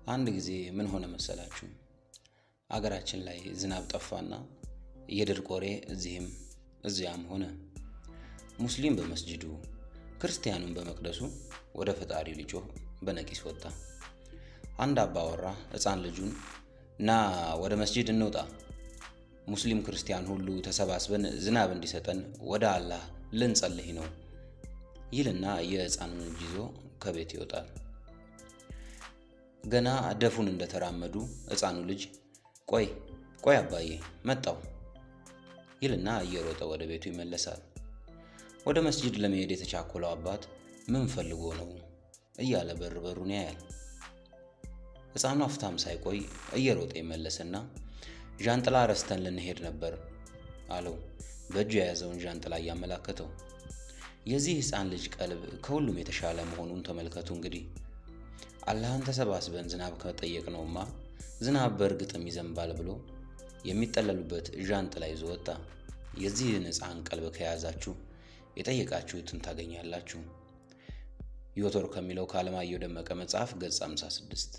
አንድ ጊዜ ምን ሆነ መሰላችሁ? አገራችን ላይ ዝናብ ጠፋና የድርቅ ወሬ እዚህም እዚያም ሆነ። ሙስሊም በመስጂዱ ክርስቲያኑን በመቅደሱ ወደ ፈጣሪ ሊጮህ በነቂስ ወጣ። አንድ አባወራ ሕፃን ልጁን ና ወደ መስጂድ እንውጣ፣ ሙስሊም ክርስቲያን ሁሉ ተሰባስበን ዝናብ እንዲሰጠን ወደ አላህ ልንጸልይ ነው ይልና የሕፃኑን እጅ ይዞ ከቤት ይወጣል። ገና ደፉን እንደተራመዱ ሕፃኑ ልጅ ቆይ አባዬ መጣው ይልና እየሮጠ ወደ ቤቱ ይመለሳል። ወደ መስጂድ ለመሄድ የተቻኮለው አባት ምን ፈልጎ ነው እያለ በሩን ያያል። ሕፃኑ አፍታም ሳይቆይ እየሮጠ ይመለስና ዣንጥላ ረስተን ልንሄድ ነበር አለው፣ በእጁ የያዘውን ዣንጥላ እያመላከተው። የዚህ ሕፃን ልጅ ቀልብ ከሁሉም የተሻለ መሆኑን ተመልከቱ። እንግዲህ አላህን ተሰባስበን ዝናብ ከጠየቅነውማ ዝናብ በእርግጥም ይዘንባል ብሎ የሚጠለሉበት ዣንጥላ ይዞ ወጣ። የዚህን ሕፃን ቀልብ ከያዛችሁ የጠየቃችሁትን ታገኛላችሁ። ዮቶር ከሚለው ከአለማየሁ ደመቀ መጽሐፍ ገጽ 56